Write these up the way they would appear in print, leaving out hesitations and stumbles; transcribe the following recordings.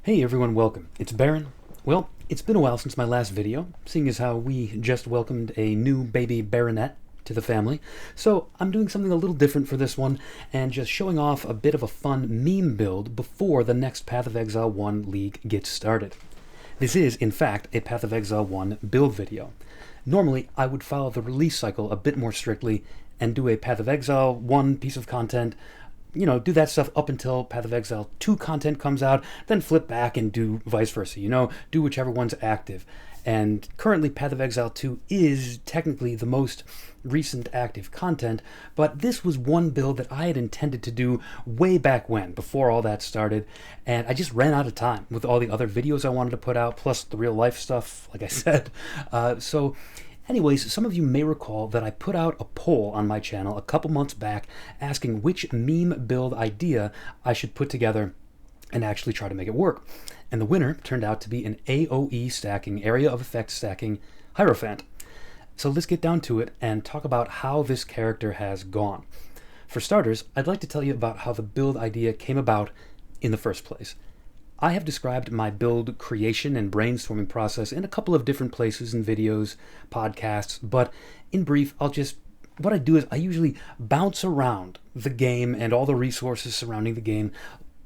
Hey everyone, welcome. It's Baron. Well, it's been a while since my last video, seeing as how we just welcomed a new baby baronet to the family. So I'm doing something a little different for this one, and just showing off a bit of a fun meme build before the next Path of Exile 1 League gets started. This is, in fact, a Path of Exile 1 build video. Normally, I would follow the release cycle a bit more strictly and do a Path of Exile 1 piece of content, do that stuff up until Path of Exile 2 content comes out, then flip back and do vice versa, do whichever one's active. And currently Path of Exile 2 is technically the most recent active content, but this was one build that I had intended to do way back when, before all that started, and I just ran out of time with all the other videos I wanted to put out, plus the real life stuff, like I said. Anyways, some of you may recall that I put out a poll on my channel a couple months back asking which meme build idea I should put together and actually try to make it work. And the winner turned out to be an AoE stacking, area of effect stacking, Hierophant. So let's get down to it and talk about how this character has gone. For starters, I'd like to tell you about how the build idea came about in the first place. I have described my build creation and brainstorming process in a couple of different places in videos, podcasts, but in brief, what I do is I usually bounce around the game and all the resources surrounding the game,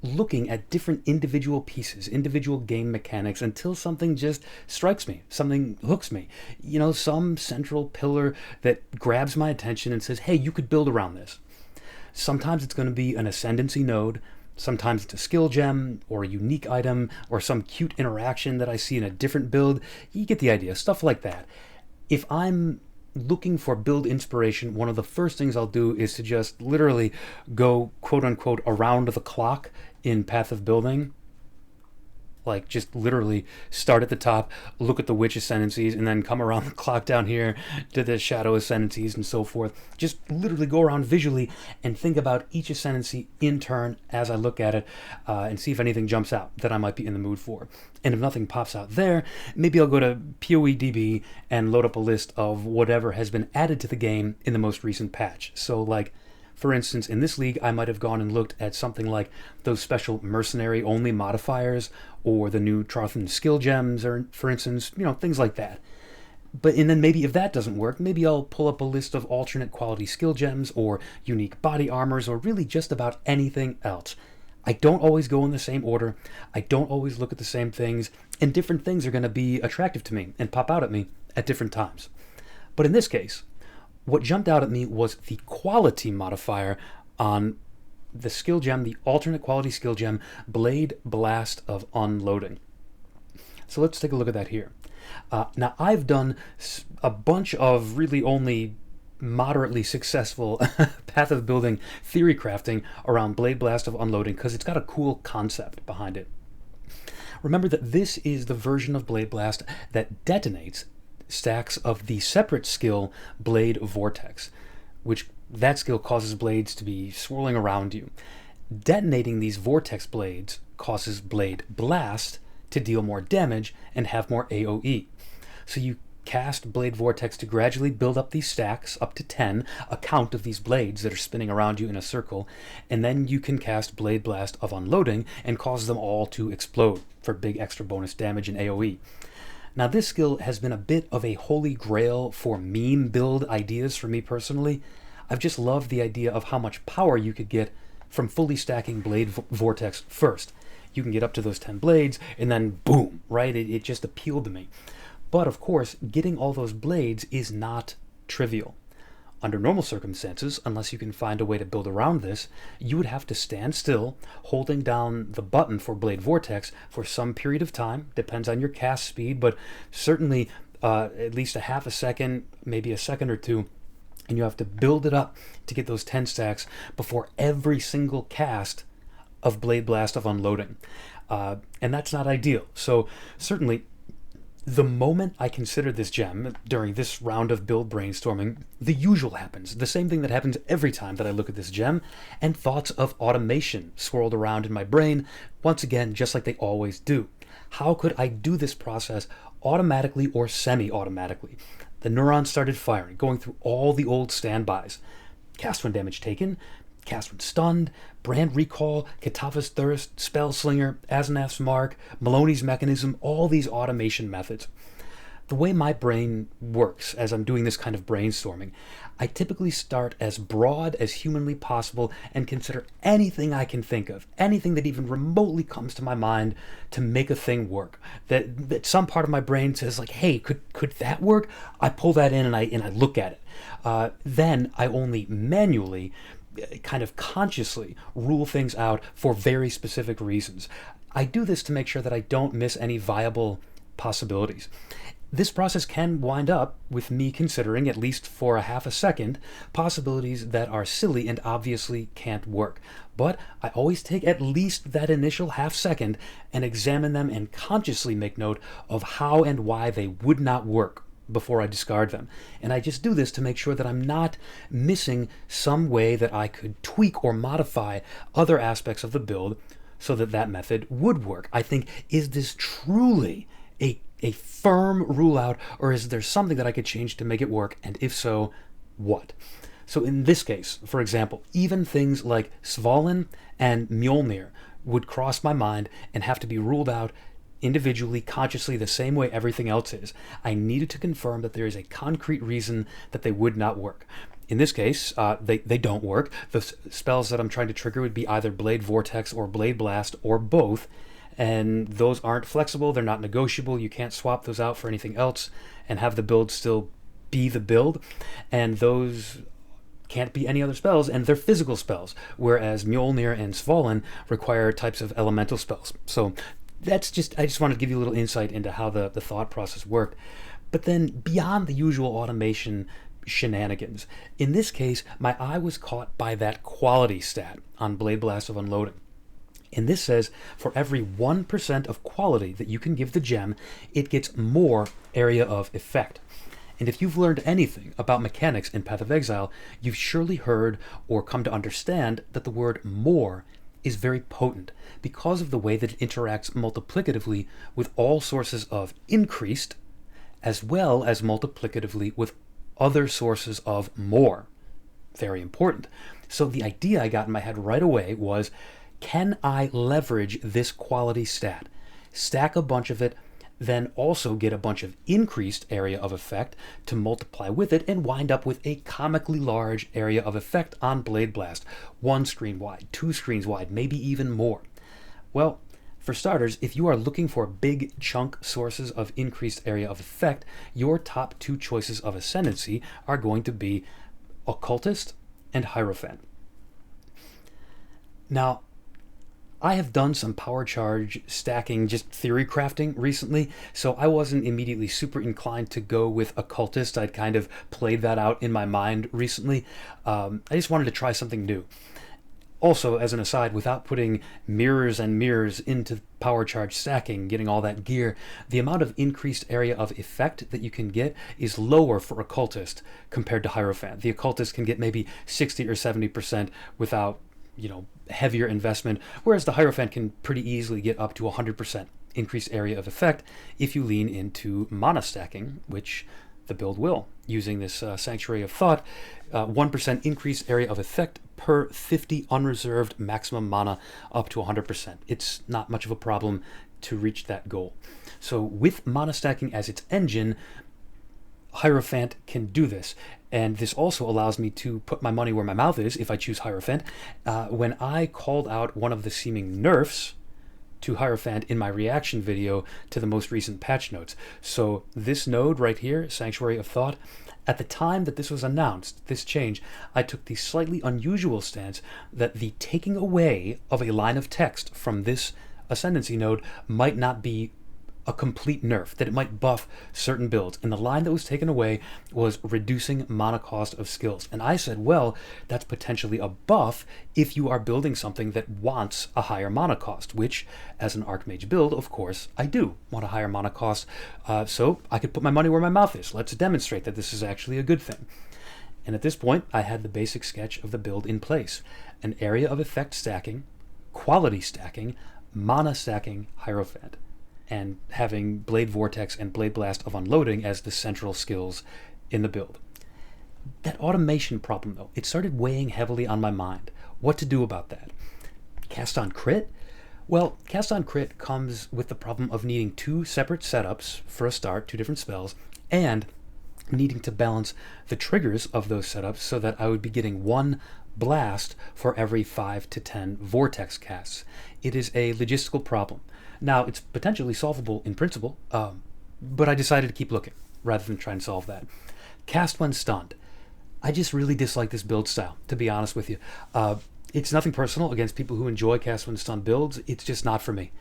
looking at different individual pieces, individual game mechanics, until something just strikes me, something hooks me. Some central pillar that grabs my attention and says, hey, you could build around this. Sometimes it's going to be an Ascendancy node. Sometimes it's a skill gem, or a unique item, or some cute interaction that I see in a different build. You get the idea, stuff like that. If I'm looking for build inspiration, one of the first things I'll do is to just literally go, quote-unquote, around the clock in Path of Building. Like, just literally start at the top, look at the Witch Ascendancies, and then come around the clock down here to the Shadow Ascendancies and so forth. Just literally go around visually and think about each Ascendancy in turn as I look at it, and see if anything jumps out that I might be in the mood for. And if nothing pops out there, maybe I'll go to POE DB and load up a list of whatever has been added to the game in the most recent patch. So, like, for instance, in this league, I might have gone and looked at something like those special mercenary-only modifiers, or the new Transcendence skill gems, or, for instance, things like that. And then maybe if that doesn't work, maybe I'll pull up a list of alternate quality skill gems, or unique body armors, or really just about anything else. I don't always go in the same order. I don't always look at the same things, and different things are going to be attractive to me and pop out at me at different times. But in this case, what jumped out at me was the quality modifier on the skill gem, the alternate quality skill gem, Blade Blast of Unloading. So let's take a look at that here. Now, I've done a bunch of really only moderately successful Path of Building theory crafting around Blade Blast of Unloading because it's got a cool concept behind it. Remember that this is the version of Blade Blast that detonates stacks of the separate skill Blade Vortex, which that skill causes blades to be swirling around you. Detonating these vortex blades causes Blade Blast to deal more damage and have more AoE. So you cast Blade Vortex to gradually build up these stacks up to 10, a count of these blades that are spinning around you in a circle, and then you can cast Blade Blast of Unloading and cause them all to explode for big extra bonus damage and AoE. Now, this skill has been a bit of a holy grail for meme build ideas for me personally. I've just loved the idea of how much power you could get from fully stacking Blade Vortex first. You can get up to those 10 blades, and then boom, right? It just appealed to me. But of course, getting all those blades is not trivial. Under normal circumstances, unless you can find a way to build around this, you would have to stand still, holding down the button for Blade Vortex for some period of time. Depends on your cast speed, but certainly at least a half a second, maybe a second or two, and you have to build it up to get those 10 stacks before every single cast of Blade Blast of Unloading. And that's not ideal. So certainly, the moment I consider this gem during this round of build brainstorming, the usual happens, the same thing that happens every time that I look at this gem, and thoughts of automation swirled around in my brain, once again, just like they always do. How could I do this process automatically or semi-automatically? The neurons started firing, going through all the old standbys. Cast when damage taken, cast when stunned, Brand Recall, Katava's Thirst, Spellslinger, Asenath's Mark, Maloney's Mechanism, all these automation methods. The way my brain works as I'm doing this kind of brainstorming, I typically start as broad as humanly possible and consider anything I can think of, anything that even remotely comes to my mind to make a thing work. That some part of my brain says like, hey, could that work? I pull that in and I look at it. Then I only manually, kind of consciously rule things out for very specific reasons. I do this to make sure that I don't miss any viable possibilities. This process can wind up with me considering, at least for a half a second, possibilities that are silly and obviously can't work. But I always take at least that initial half second and examine them and consciously make note of how and why they would not work before I discard them. And I just do this to make sure that I'm not missing some way that I could tweak or modify other aspects of the build so that that method would work. I think, is this truly a firm rule out, or is there something that I could change to make it work, and if so, what? So in this case, for example, even things like Svalin and Mjolnir would cross my mind and have to be ruled out individually, consciously, the same way everything else is. I needed to confirm that there is a concrete reason that they would not work. In this case, they don't work. The spells that I'm trying to trigger would be either Blade Vortex or Blade Blast or both, and those aren't flexible, they're not negotiable, you can't swap those out for anything else and have the build still be the build, and those can't be any other spells, and they're physical spells, whereas Mjolnir and Svalin require types of elemental spells. So that's I just wanted to give you a little insight into how the thought process worked. But then beyond the usual automation shenanigans, in this case, my eye was caught by that quality stat on Blade Blast of Unloading. And this says for every 1% of quality that you can give the gem, it gets more area of effect. And if you've learned anything about mechanics in Path of Exile, you've surely heard or come to understand that the word more is very potent because of the way that it interacts multiplicatively with all sources of increased, as well as multiplicatively with other sources of more. Very important. So the idea I got in my head right away was, can I leverage this quality stat, stack a bunch of it, then also get a bunch of increased area of effect to multiply with it and wind up with a comically large area of effect on Blade Blast, 1 screen wide, 2 screens wide, maybe even more? Well, for starters, if you are looking for big chunk sources of increased area of effect, your top 2 choices of Ascendancy are going to be Occultist and Hierophant. Now, I have done some power charge stacking, just theory crafting recently, so I wasn't immediately super inclined to go with Occultist. I'd kind of played that out in my mind recently. I just wanted to try something new. Also, as an aside, without putting mirrors and mirrors into power charge stacking, getting all that gear, the amount of increased area of effect that you can get is lower for Occultist compared to Hierophant. The Occultist can get maybe 60 or 70% without heavier investment, whereas the Hierophant can pretty easily get up to 100% increased area of effect if you lean into mana stacking, which the build will, using this Sanctuary of Thought, 1% increased area of effect per 50 unreserved maximum mana up to 100%. It's not much of a problem to reach that goal. So with mana stacking as its engine, Hierophant can do this, and this also allows me to put my money where my mouth is if I choose Hierophant. When I called out one of the seeming nerfs to Hierophant in my reaction video to the most recent patch notes. So this node right here, Sanctuary of Thought, at the time that this was announced, this change, I took the slightly unusual stance that the taking away of a line of text from this Ascendancy node might not be a complete nerf, that it might buff certain builds. And the line that was taken away was reducing mana cost of skills. And I said, well, that's potentially a buff if you are building something that wants a higher mana cost, which, as an Archmage build, of course, I do want a higher mana cost. So I could put my money where my mouth is. Let's demonstrate that this is actually a good thing. And at this point, I had the basic sketch of the build in place. An area of effect stacking, quality stacking, mana stacking Hierophant, and having Blade Vortex and Blade Blast of Unloading as the central skills in the build. That automation problem, though, it started weighing heavily on my mind. what to do about that. Cast on crit? Well, cast on crit comes with the problem of needing 2 separate setups for a start, 2 different spells, and needing to balance the triggers of those setups so that I would be getting 1 blast for every 5 to 10 vortex casts. It is a logistical problem. Now, it's potentially solvable in principle, but I decided to keep looking rather than try and solve that. Cast when stunned. I just really dislike this build style, to be honest with you. It's nothing personal against people who enjoy cast when stunned builds. It's just not for me.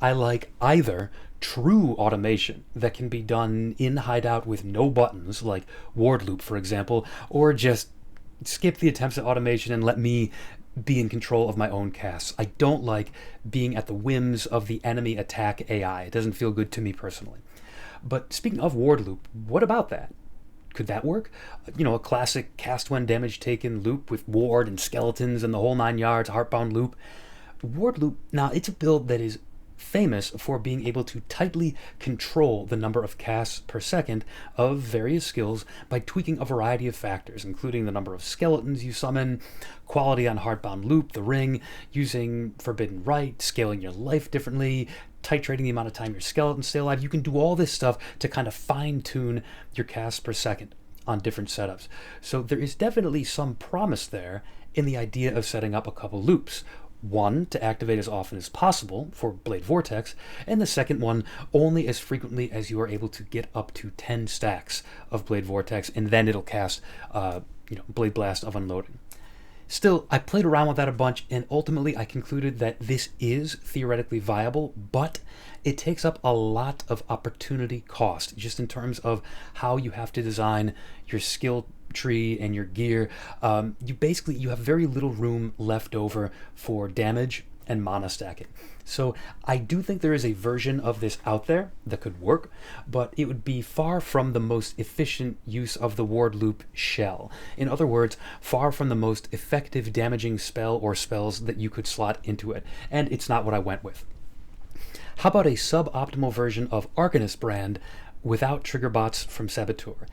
I like either true automation that can be done in hideout with no buttons, like ward loop, for example, or just skip the attempts at automation and let me be in control of my own casts. I don't like being at the whims of the enemy attack AI. It doesn't feel good to me personally. But speaking of ward loop, what about that? Could that work? You know, a classic cast when damage taken loop with ward and skeletons and the whole 9 yards, heartbound loop. Ward loop, now it's a build that is famous for being able to tightly control the number of casts per second of various skills by tweaking a variety of factors, including the number of skeletons you summon, quality on heartbound loop, the ring, using forbidden right, scaling your life differently, titrating the amount of time your skeletons stay alive. You can do all this stuff to kind of fine-tune your casts per second on different setups. So there is definitely some promise there in the idea of setting up a couple loops. One to activate as often as possible for Blade Vortex, and the second one only as frequently as you are able to get up to 10 stacks of Blade Vortex, and then it'll cast Blade Blast of Unloading. Still, I played around with that a bunch, and ultimately I concluded that this is theoretically viable, but it takes up a lot of opportunity cost, just in terms of how you have to design your skill tree and your gear. You have very little room left over for damage and mana stacking. So I do think there is a version of this out there that could work, but it would be far from the most efficient use of the ward loop shell. In other words, far from the most effective damaging spell or spells that you could slot into it, and it's not what I went with. How about a suboptimal version of Arcanist brand without trigger bots from Saboteur?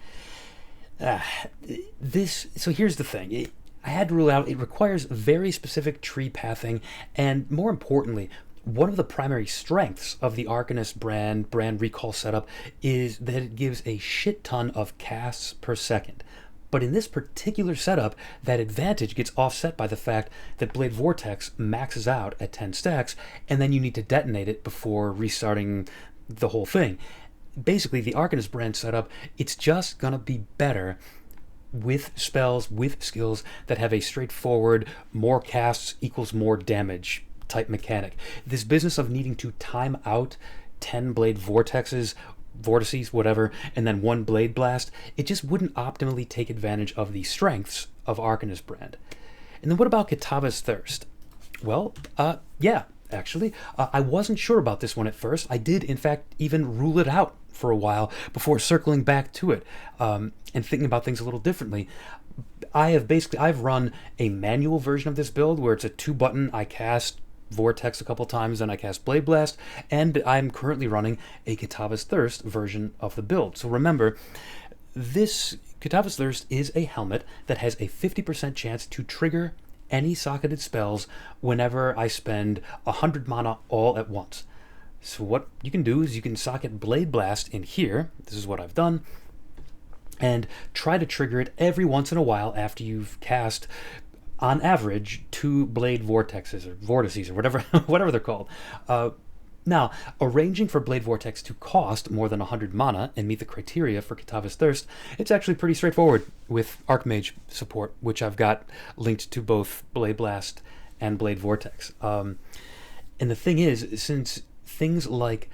So here's the thing. I had to rule out it requires very specific tree pathing, and more importantly, one of the primary strengths of the Arcanist brand recall setup is that it gives a shit ton of casts per second. But in this particular setup, that advantage gets offset by the fact that Blade Vortex maxes out at 10 stacks, and then you need to detonate it before restarting the whole thing. Basically, the Arcanist brand setup, it's just gonna be better with spells, with skills that have a straightforward more casts equals more damage type mechanic. This business of needing to time out 10 Blade Vortices, whatever, and then 1 Blade Blast, it just wouldn't optimally take advantage of the strengths of Arcanist brand. And then what about Kitava's Thirst? Well, yeah, actually. I wasn't sure about this one at first. I did, in fact, even rule it out for a while before circling back to it and thinking about things a little differently. I've run a manual version of this build where it's a 2-button, I cast Vortex a couple times, then I cast Blade Blast, and I'm currently running a Kitava's Thirst version of the build. So remember, this Kitava's Thirst is a helmet that has a 50% chance to trigger any socketed spells whenever I spend 100 mana all at once. So what you can do is you can socket Blade Blast in here, this is what I've done, and try to trigger it every once in a while after you've cast, on average, 2 Blade Vortexes or Vortices or whatever they're called. Now, arranging for Blade Vortex to cost more than 100 mana and meet the criteria for Kitava's Thirst, it's actually pretty straightforward with Archmage support, which I've got linked to both Blade Blast and Blade Vortex. And the thing is, since things like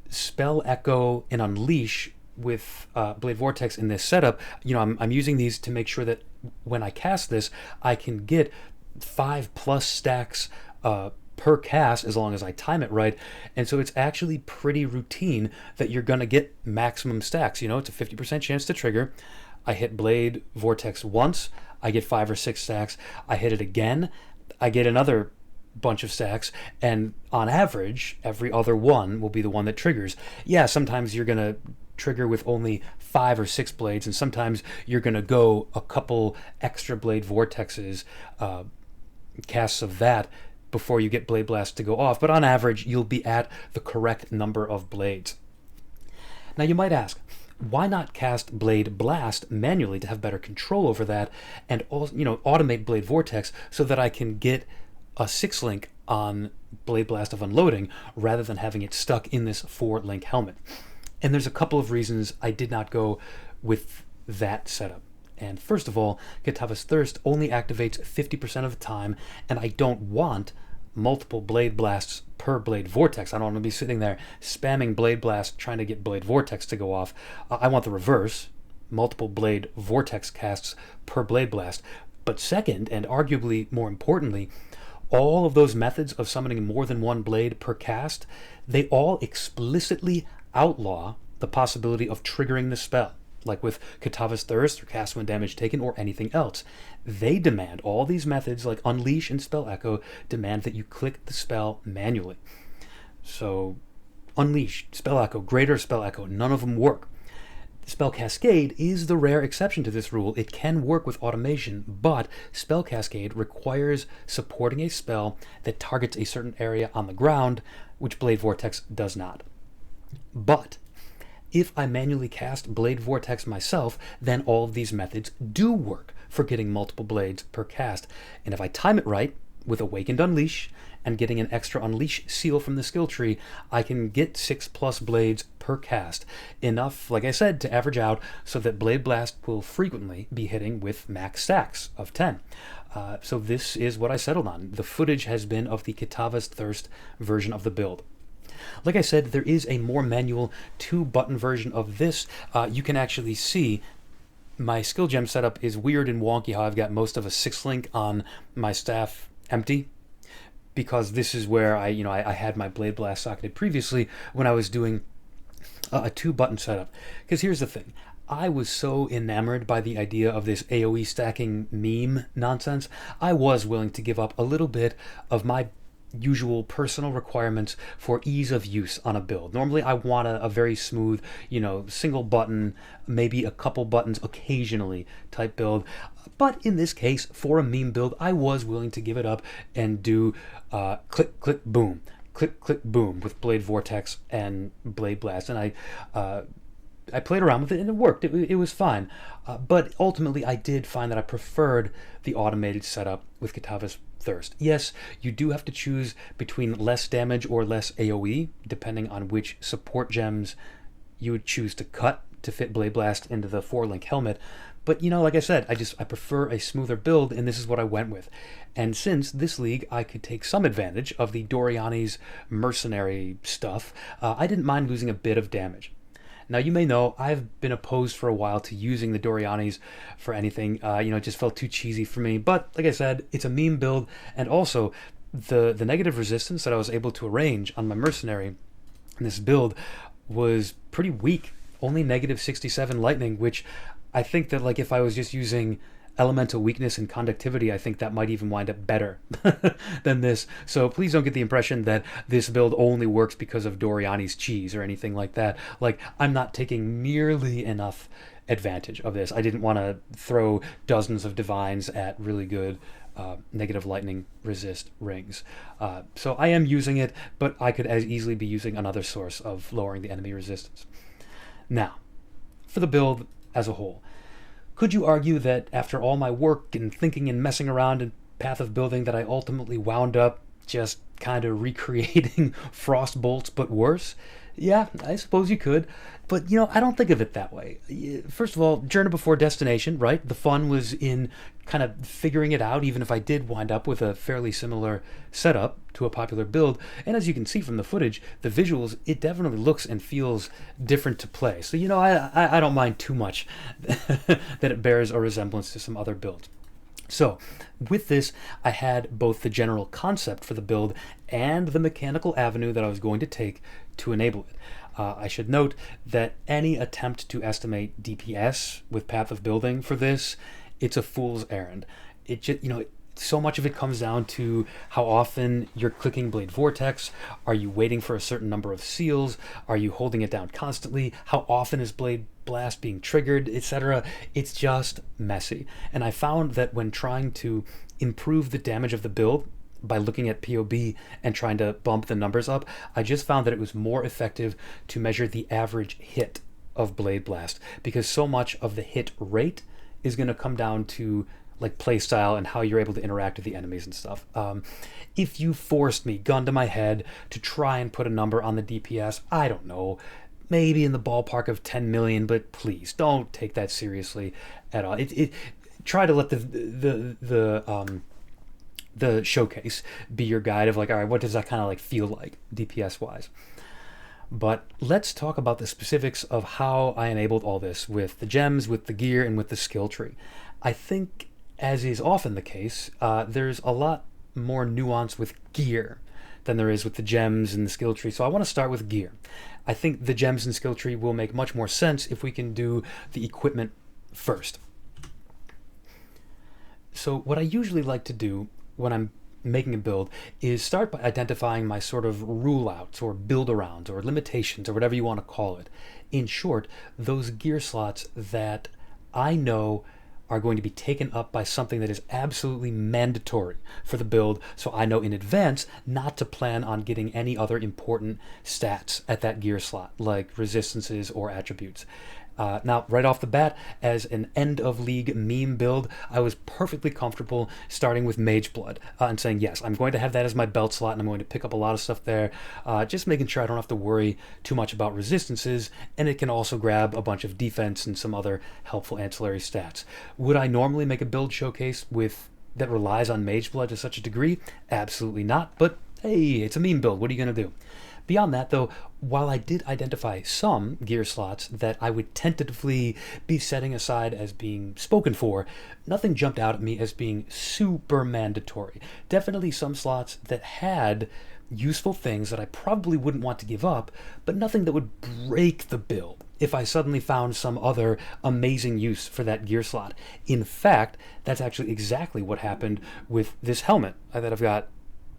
Spell Echo and Unleash with Blade Vortex in this setup, I'm using these to make sure that when I cast this, I can get 5+ stacks per cast as long as I time it right. And so it's actually pretty routine that you're going to get maximum stacks. It's a 50% chance to trigger. I hit Blade Vortex once, I get 5 or 6 stacks. I hit it again, I get another bunch of stacks, and on average, every other one will be the one that triggers. Yeah, sometimes you're going to trigger with only 5 or 6 blades, and sometimes you're going to go a couple extra Blade Vortexes casts of that before you get Blade Blast to go off, but on average, you'll be at the correct number of blades. Now you might ask, why not cast Blade Blast manually to have better control over that, and also, automate Blade Vortex so that I can get a 6-link on Blade Blast of Unloading rather than having it stuck in this 4-link helmet? And there's a couple of reasons I did not go with that setup. And first of all, Kitava's Thirst only activates 50% of the time, and I don't want multiple Blade Blasts per Blade Vortex. I don't want to be sitting there spamming Blade Blast trying to get Blade Vortex to go off. I want the reverse, multiple Blade Vortex casts per Blade Blast. But second, and arguably more importantly, all of those methods of summoning more than one blade per cast, they all explicitly outlaw the possibility of triggering the spell, like with Kitava's Thirst or Cast When Damage Taken or anything else. They demand, all these methods like Unleash and Spell Echo demand that you click the spell manually. So Unleash, Spell Echo, Greater Spell Echo, none of them work. Spell Cascade is the rare exception to this rule. It can work with automation, but Spell Cascade requires supporting a spell that targets a certain area on the ground, which Blade Vortex does not. But if I manually cast Blade Vortex myself, then all of these methods do work for getting multiple blades per cast. And if I time it right, with Awakened Unleash and getting an extra Unleash seal from the skill tree, I can get 6+ blades per cast. Enough, like I said, to average out so that Blade Blast will frequently be hitting with max stacks of 10. So this is what I settled on. The footage has been of the Kitava's Thirst version of the build. Like I said, there is a more manual 2-button version of this. You can actually see my skill gem setup is weird and wonky, how I've got most of a 6-link on my staff empty, because this is where I had my Blade Blast socketed previously when I was doing a 2-button setup. Because here's the thing, I was so enamored by the idea of this AoE stacking meme nonsense, I was willing to give up a little bit of my usual personal requirements for ease of use on a build. Normally I want a very smooth, single button, maybe a couple buttons occasionally type build. But in this case, for a meme build, I was willing to give it up and do click, click, boom, click, click, boom with Blade Vortex and Blade Blast. And I played around with it and it worked. It was fine. But ultimately, I did find that I preferred the automated setup with Kitava's Thirst. Yes, you do have to choose between less damage or less AoE, depending on which support gems you would choose to cut to fit Blade Blast into the 4-link helmet. But, like I said, I prefer a smoother build, and this is what I went with. And since this league, I could take some advantage of the Doriani's mercenary stuff, I didn't mind losing a bit of damage. Now, you may know, I've been opposed for a while to using the Dorianis for anything. It just felt too cheesy for me. But, like I said, it's a meme build. And also, the negative resistance that I was able to arrange on my mercenary in this build was pretty weak. Only negative 67 lightning, which I think that, if I was just using elemental weakness and conductivity, I think that might even wind up better than this. So please don't get the impression that this build only works because of Doriani's cheese or anything like that. I'm not taking nearly enough advantage of this. I didn't want to throw dozens of divines at really good negative lightning resist rings. So I am using it, but I could as easily be using another source of lowering the enemy resistance. Now, for the build as a whole, could you argue that after all my work and thinking and messing around in Path of Building that I ultimately wound up just kind of recreating Frost Bolts but worse? Yeah, I suppose you could. But, I don't think of it that way. First of all, journey before destination, right? The fun was in kind of figuring it out, even if I did wind up with a fairly similar setup to a popular build. And as you can see from the footage, the visuals, it definitely looks and feels different to play. So, I don't mind too much that it bears a resemblance to some other builds. So, with this, I had both the general concept for the build and the mechanical avenue that I was going to take to enable it. I should note that any attempt to estimate DPS with Path of Building for this, it's a fool's errand. It just, so much of it comes down to how often you're clicking Blade Vortex. Are you waiting for a certain number of seals? Are you holding it down constantly? How often is Blade Blast being triggered, etc.? It's just messy. And I found that when trying to improve the damage of the build by looking at POB and trying to bump the numbers up, I just found that it was more effective to measure the average hit of Blade Blast, because so much of the hit rate is going to come down to like play style and how you're able to interact with the enemies and stuff. If you forced me, gun to my head, to try and put a number on the DPS, I don't know, maybe in the ballpark of 10 million, but please don't take that seriously at all. Try to let the showcase be your guide of like, all right, what does that kind of like feel like DPS wise? But let's talk about the specifics of how I enabled all this with the gems, with the gear, and with the skill tree. I think, as is often the case, there's a lot more nuance with gear than there is with the gems and the skill tree. So I want to start with gear. I think the gems and skill tree will make much more sense if we can do the equipment first. So what I usually like to do when I'm making a build is start by identifying my sort of rule outs or build arounds or limitations or whatever you want to call it. In short, those gear slots that I know are going to be taken up by something that is absolutely mandatory for the build, so I know in advance not to plan on getting any other important stats at that gear slot, like resistances or attributes. Now, right off the bat, as an end-of-league meme build, I was perfectly comfortable starting with Mage Blood and saying, yes, I'm going to have that as my belt slot, and I'm going to pick up a lot of stuff there, just making sure I don't have to worry too much about resistances, and it can also grab a bunch of defense and some other helpful ancillary stats. Would I normally make a build showcase that relies on Mage Blood to such a degree? Absolutely not, but hey, it's a meme build. What are you going to do? Beyond that, though, while I did identify some gear slots that I would tentatively be setting aside as being spoken for, nothing jumped out at me as being super mandatory. Definitely some slots that had useful things that I probably wouldn't want to give up, but nothing that would break the build if I suddenly found some other amazing use for that gear slot. In fact, that's actually exactly what happened with this helmet that I've got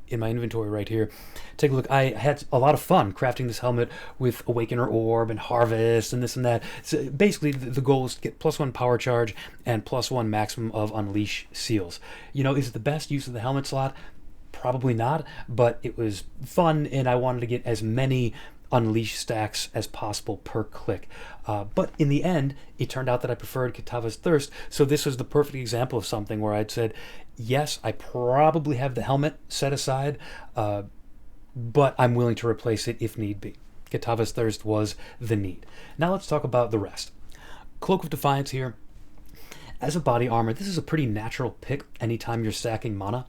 in my inventory right here. Take a look. I had a lot of fun crafting this helmet with Awakener Orb and Harvest and this and that. So basically, the goal is to get +1 power charge and +1 maximum of Unleash seals. You know, is it the best use of the helmet slot? Probably not, but it was fun, and I wanted to get as many Unleash stacks as possible per click. But in the end, it turned out that I preferred Kitava's Thirst, so this was the perfect example of something where I'd said, yes, I probably have the helmet set aside, but I'm willing to replace it if need be. Kitava's Thirst was the need. Now let's talk about the rest. Cloak of Defiance here. As a body armor, this is a pretty natural pick anytime you're stacking mana.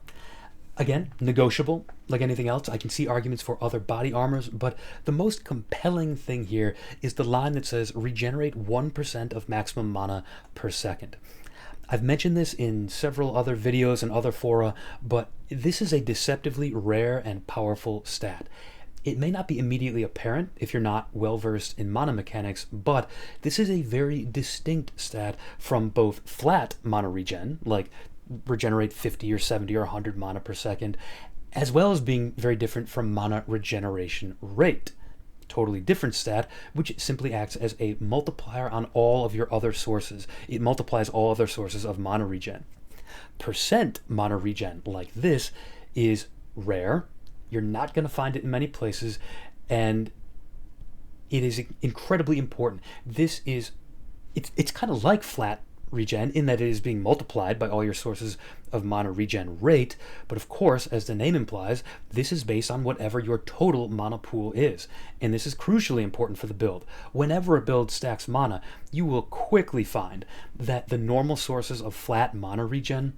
Again, negotiable, like anything else. I can see arguments for other body armors, but the most compelling thing here is the line that says regenerate 1% of maximum mana per second. I've mentioned this in several other videos and other fora, but this is a deceptively rare and powerful stat. It may not be immediately apparent if you're not well-versed in mana mechanics, but this is a very distinct stat from both flat mana regen, like regenerate 50 or 70 or 100 mana per second, as well as being very different from mana regeneration rate. Totally different stat, which simply acts as a multiplier on all of your other sources. It multiplies all other sources of mana regen. Percent mana regen like this is rare. You're not going to find it in many places, and it is incredibly important. It's kind of like flat regen in that it is being multiplied by all your sources of mana regen rate, but of course, as the name implies, this is based on whatever your total mana pool is, and this is crucially important for the build. Whenever a build stacks mana, you will quickly find that the normal sources of flat mana regen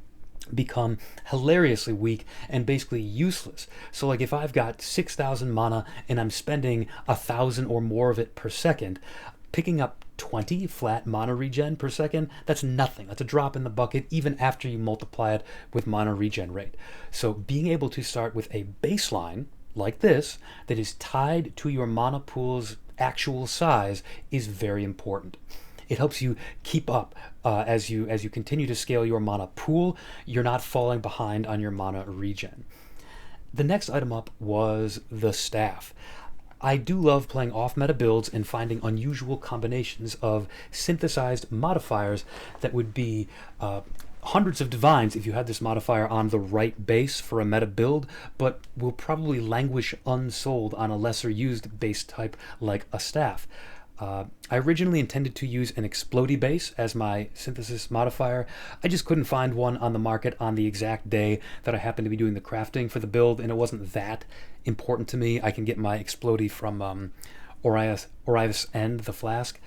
become hilariously weak and basically useless. So like if I've got 6,000 mana and I'm spending 1,000 or more of it per second, picking up 20 flat mana regen per second, that's nothing. That's a drop in the bucket even after you multiply it with mana regen rate. So being able to start with a baseline like this that is tied to your mana pool's actual size is very important. It helps you keep up as you continue to scale your mana pool. You're not falling behind on your mana regen. The next item up was the staff. I do love playing off-meta builds and finding unusual combinations of synthesized modifiers that would be hundreds of divines if you had this modifier on the right base for a meta build, but will probably languish unsold on a lesser used base type like a staff. I originally intended to use an explodey base as my synthesis modifier. I just couldn't find one on the market on the exact day that I happened to be doing the crafting for the build, and it wasn't that important to me. I can get my explodey from Orias End, the flask.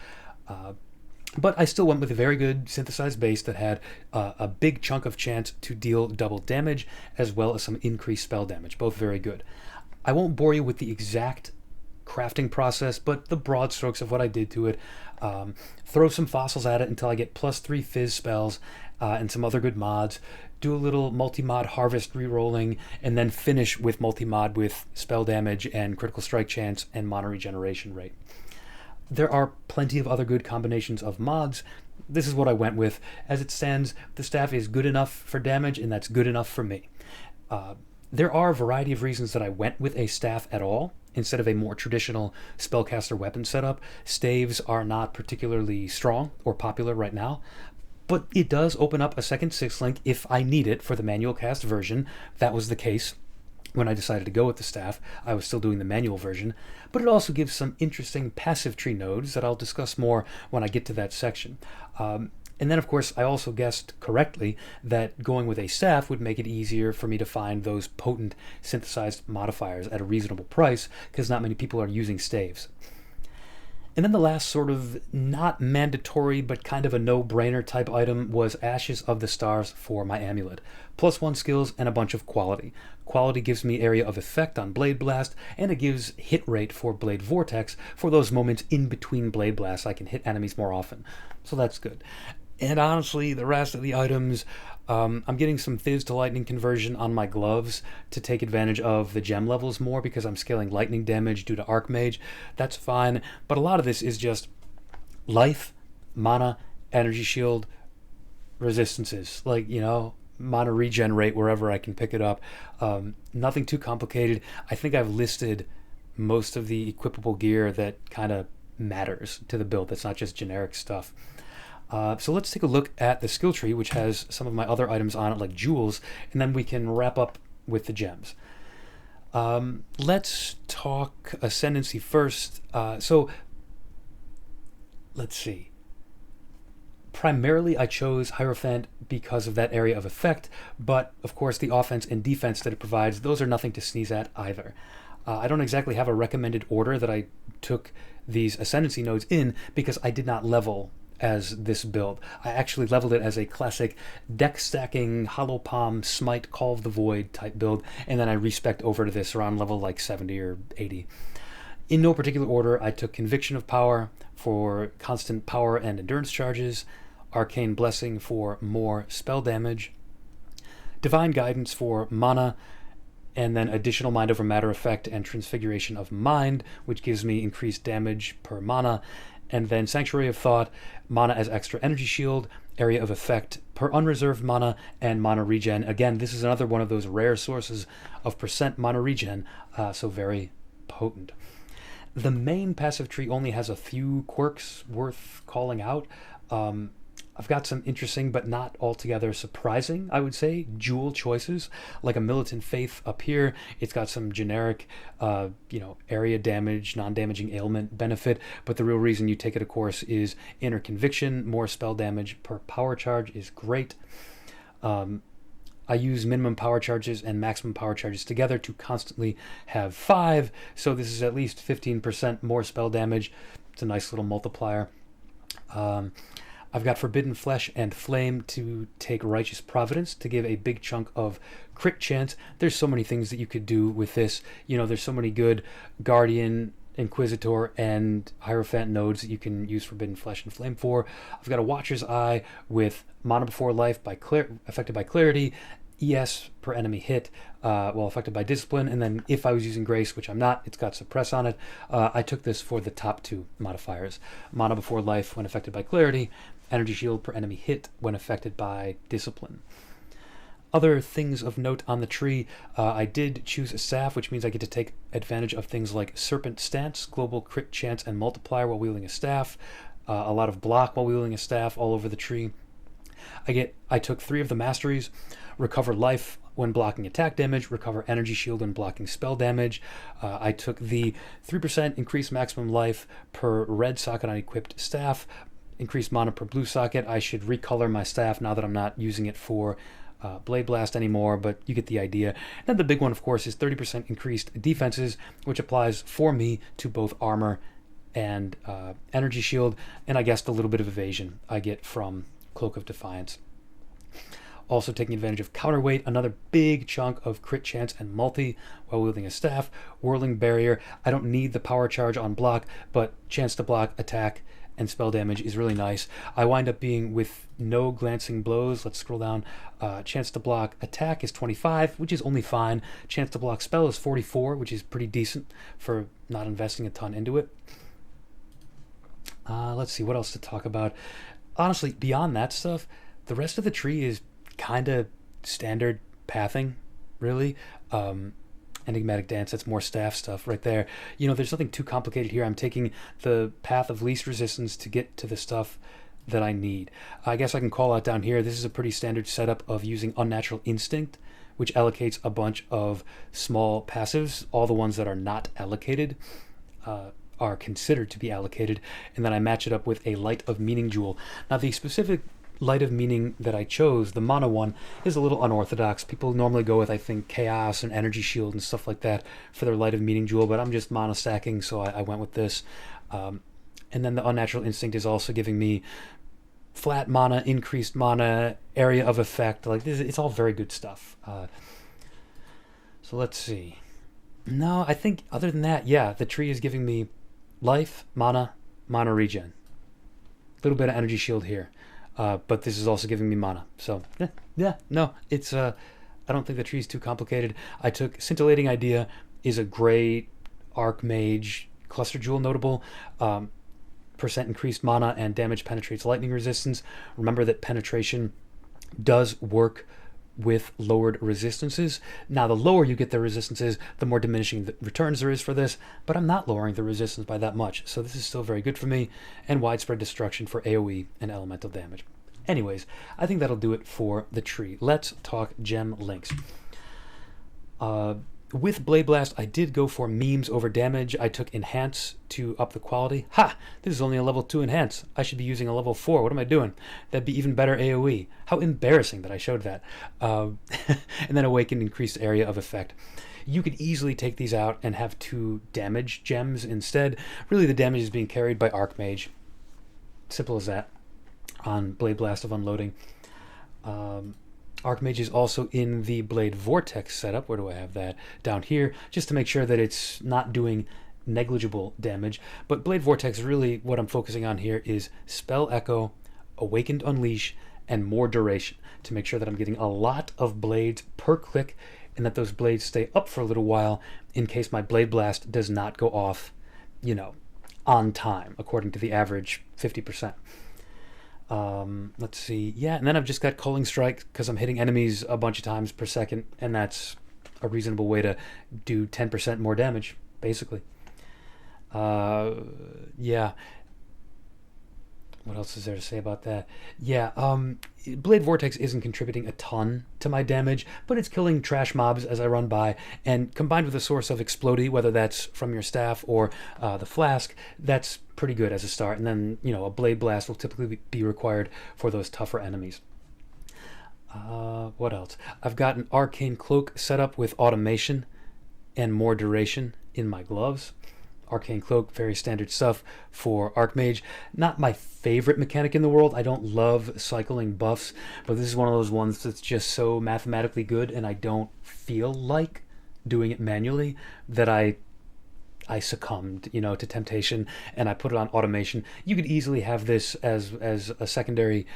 But I still went with a very good synthesized base that had a big chunk of chance to deal double damage, as well as some increased spell damage, both very good. I won't bore you with the exact crafting process, but the broad strokes of what I did to it. Throw some fossils at it until I get +3 fizz spells and some other good mods. Do a little multi-mod harvest rerolling, and then finish with multi-mod with spell damage and critical strike chance and mana regeneration rate. There are plenty of other good combinations of mods. This is what I went with. As it stands, the staff is good enough for damage, and that's good enough for me. There are a variety of reasons that I went with a staff at all, instead of a more traditional spellcaster weapon setup. Staves are not particularly strong or popular right now, but it does open up a second 6-link if I need it for the manual cast version. That was the case when I decided to go with the staff. I was still doing the manual version, but it also gives some interesting passive tree nodes that I'll discuss more when I get to that section. And then, of course, I also guessed correctly that going with a staff would make it easier for me to find those potent synthesized modifiers at a reasonable price, because not many people are using staves. And then the last sort of not mandatory but kind of a no-brainer type item was Ashes of the Stars for my amulet. +1 skills and a bunch of quality. Quality gives me area of effect on Blade Blast, and it gives hit rate for Blade Vortex for those moments in between Blade Blasts I can hit enemies more often. So that's good. And honestly, the rest of the items, I'm getting some Fizz to Lightning conversion on my gloves to take advantage of the gem levels more because I'm scaling lightning damage due to Archmage. That's fine, but a lot of this is just life, mana, energy shield, resistances. Like, you know, mana regen rate wherever I can pick it up. Nothing too complicated. I think I've listed most of the equipable gear that kind of matters to the build. That's not just generic stuff. So let's take a look at the skill tree, which has some of my other items on it, like jewels, and then we can wrap up with the gems. Let's talk Ascendancy first. So let's see. Primarily, I chose Hierophant because of that area of effect, but of course the offense and defense that it provides, those are nothing to sneeze at either. I don't exactly have a recommended order that I took these Ascendancy nodes in because I did not level as this build. I actually leveled it as a classic deck stacking, Hollow Palm, Smite, Call of the Void type build, and then I respect over to this around level like 70 or 80. In no particular order, I took Conviction of Power for constant power and endurance charges, Arcane Blessing for more spell damage, Divine Guidance for mana, and then additional Mind over Matter effect and Transfiguration of Mind, which gives me increased damage per mana, and then Sanctuary of Thought, mana as extra energy shield, area of effect per unreserved mana, and mana regen. Again, this is another one of those rare sources of percent mana regen, so very potent. The main passive tree only has a few quirks worth calling out. I've got some interesting but not altogether surprising, I would say, jewel choices, like a Militant Faith up here. It's got some generic, area damage, non-damaging ailment benefit, but the real reason you take it, of course, is Inner Conviction. More spell damage per power charge is great. I use minimum power charges and maximum power charges together to constantly have 5, so this is at least 15% more spell damage. It's a nice little multiplier. I've got Forbidden Flesh and Flame to take Righteous Providence to give a big chunk of crit chance. There's so many things that you could do with this. You know, there's so many good Guardian, Inquisitor, and Hierophant nodes that you can use Forbidden Flesh and Flame for. I've got a Watcher's Eye with Mana Before Life affected by Clarity. ES per enemy hit while affected by discipline, and then if I was using Grace, which I'm not, it's got suppress on it. I took this for the top 2 modifiers. Mana before life when affected by clarity, energy shield per enemy hit when affected by discipline. Other things of note on the tree, I did choose a staff, which means I get to take advantage of things like Serpent Stance, Global Crit Chance, and Multiplier while wielding a staff, a lot of block while wielding a staff all over the tree. I took 3 of the masteries, Recover Life when blocking attack damage, Recover Energy Shield when blocking spell damage. I took the 3% increased maximum life per red socket on equipped staff, increased mana per blue socket. I should recolor my staff now that I'm not using it for Blade Blast anymore, but you get the idea. And then the big one, of course, is 30% increased defenses, which applies for me to both armor and energy shield, and I guess a little bit of evasion I get from Cloak of Defiance. Also taking advantage of counterweight, another big chunk of crit chance and multi while wielding a staff. Whirling Barrier, I don't need the power charge on block, but chance to block, attack, and spell damage is really nice. I wind up being with no glancing blows. Let's scroll down. Chance to block attack is 25, which is only fine. Chance to block spell is 44, which is pretty decent for not investing a ton into it. Let's see, what else to talk about? Honestly, beyond that stuff, the rest of the tree is kind of standard pathing, really. Enigmatic Dance, that's more staff stuff right there. There's nothing too complicated here. I'm taking the path of least resistance to get to the stuff that I need. I guess I can call out down here, this is a pretty standard setup of using Unnatural Instinct, which allocates a bunch of small passives. All the ones that are not allocated are considered to be allocated, and then I match it up with a Light of Meaning Jewel. Now, the specific Light of Meaning that I chose, the mana one, is a little unorthodox. People normally go with, I think, Chaos and Energy Shield and stuff like that for their Light of Meaning Jewel, but I'm just mana stacking, so I went with this. And then the Unnatural Instinct is also giving me flat mana, increased mana, area of effect. Like this, it's all very good stuff. So let's see. No, I think other than that, yeah, the tree is giving me life, mana regen. A little bit of Energy Shield here. But this is also giving me mana. So, no, it's, I don't think the tree is too complicated. I took Scintillating Idea is a great Archmage Cluster Jewel notable. Percent increased mana and damage penetrates lightning resistance. Remember that penetration does work with lowered resistances. Now, the lower you get the resistances, the more diminishing the returns there is for this, but I'm not lowering the resistance by that much, so this is still very good for me, and widespread destruction for AoE and elemental damage. Anyways, I think that'll do it for the tree. Let's talk gem links. With Blade Blast, I did go for memes over damage. I took Enhance to up the quality. Ha! This is only a level 2 Enhance. I should be using a level 4. What am I doing? That'd be even better AoE. How embarrassing that I showed that. And then Awakened increased area of effect. You could easily take these out and have 2 damage gems instead. Really, the damage is being carried by Archmage. Simple as that on Blade Blast of Unloading. Archmage is also in the Blade Vortex setup. Where do I have that? Down here, just to make sure that it's not doing negligible damage. But Blade Vortex, really what I'm focusing on here is Spell Echo, Awakened Unleash, and more duration to make sure that I'm getting a lot of blades per click and that those blades stay up for a little while in case my Blade Blast does not go off, on time, according to the average 50%. Let's see. Yeah, and then I've just got Culling Strike because I'm hitting enemies a bunch of times per second, and that's a reasonable way to do 10% more damage, basically. Yeah. What else is there to say about that? Yeah, Blade Vortex isn't contributing a ton to my damage, but it's killing trash mobs as I run by, and combined with a source of Explodey, whether that's from your staff or the flask, that's pretty good as a start. And then, a Blade Blast will typically be required for those tougher enemies. What else? I've got an Arcane Cloak set up with automation and more duration in my gloves. Arcane Cloak, very standard stuff for Archmage. Not my favorite mechanic in the world. I don't love cycling buffs, but this is one of those ones that's just so mathematically good, and I don't feel like doing it manually that I succumbed, to temptation, and I put it on automation. You could easily have this as a secondary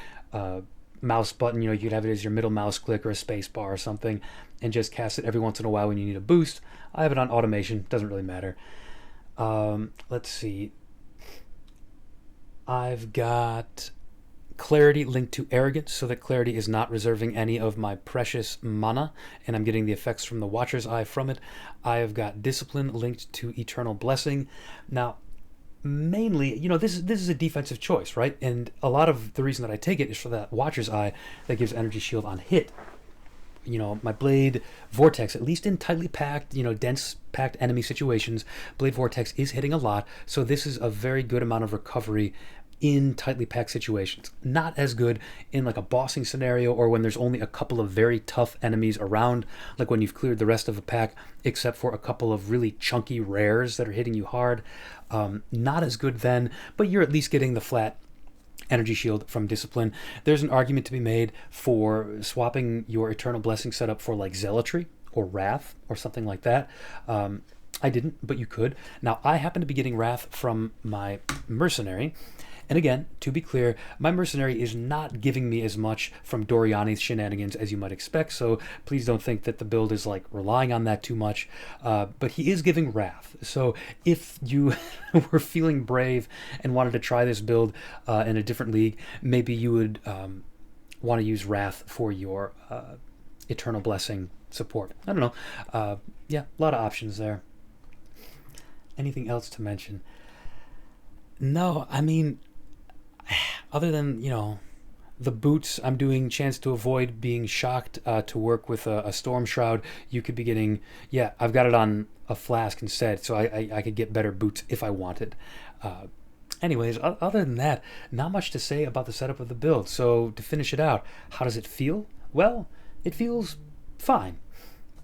mouse button. You could have it as your middle mouse click or a space bar or something, and just cast it every once in a while when you need a boost. I have it on automation, doesn't really matter. Let's see. I've got Clarity linked to Arrogance, so that Clarity is not reserving any of my precious mana, and I'm getting the effects from the Watcher's Eye from it. I have got Discipline linked to Eternal Blessing. Now, mainly, this is a defensive choice, right? And a lot of the reason that I take it is for that Watcher's Eye that gives energy shield on hit. My Blade Vortex, at least in tightly packed, dense packed enemy situations, Blade Vortex is hitting a lot, so this is a very good amount of recovery in tightly packed situations. Not as good in like a bossing scenario or when there's only a couple of very tough enemies around, like when you've cleared the rest of a pack, except for a couple of really chunky rares that are hitting you hard. Not as good then, but you're at least getting the flat energy shield from Discipline. There's an argument to be made for swapping your Eternal Blessing setup for like Zealotry or Wrath or something like that. I didn't, but you could. Now, I happen to be getting Wrath from my Mercenary. And again, to be clear, my Mercenary is not giving me as much from Doriani's shenanigans as you might expect, so please don't think that the build is like relying on that too much. But he is giving Wrath. So if you were feeling brave and wanted to try this build in a different league, maybe you would want to use Wrath for your Eternal Blessing support. I don't know. Yeah, a lot of options there. Anything else to mention? No, I mean, other than, the boots, I'm doing chance to avoid being shocked to work with a Storm Shroud. You could be getting, I've got it on a flask instead, so I could get better boots if I wanted. Anyways, other than that, not much to say about the setup of the build. So to finish it out, how does it feel? Well, it feels fine.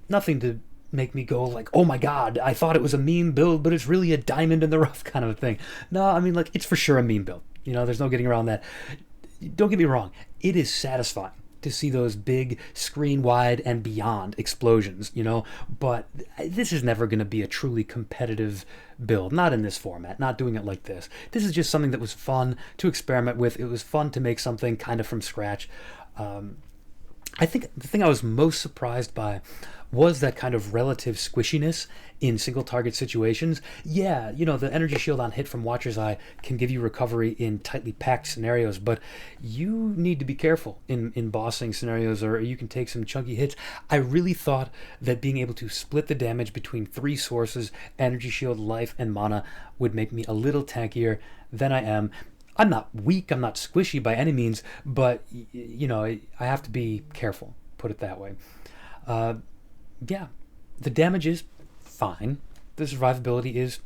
Nothing to make me go like, oh my god, I thought it was a meme build, but it's really a diamond in the rough kind of a thing. No, I mean, like, it's for sure a meme build. There's no getting around that. Don't get me wrong, it is satisfying to see those big screen wide and beyond explosions, but this is never going to be a truly competitive build, not in this format, not doing it like this. This is just something that was fun to experiment with. It was fun to make something kind of from scratch. I think the thing I was most surprised by was that kind of relative squishiness in single target situations. Yeah, the energy shield on hit from Watcher's Eye can give you recovery in tightly packed scenarios, but you need to be careful in bossing scenarios, or you can take some chunky hits. I really thought that being able to split the damage between 3 sources, energy shield, life, and mana, would make me a little tankier than I am. I'm not weak, I'm not squishy by any means, but, I have to be careful, put it that way. The damage is fine. The survivability is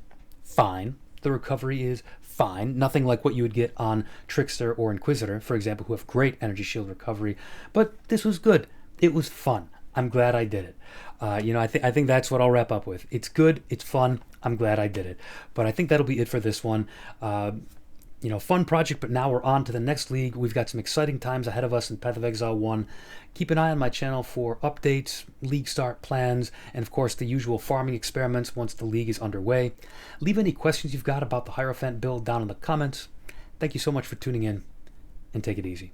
fine. The recovery is fine. Nothing like what you would get on Trickster or Inquisitor, for example, who have great energy shield recovery. But this was good. It was fun. I'm glad I did it. I think that's what I'll wrap up with. It's good. It's fun. I'm glad I did it. But I think that'll be it for this one. Fun project, but now we're on to the next league. We've got some exciting times ahead of us in Path of Exile 1. Keep an eye on my channel for updates, league start plans, and of course the usual farming experiments once the league is underway. Leave any questions you've got about the Hierophant build down in the comments. Thank you so much for tuning in, and take it easy.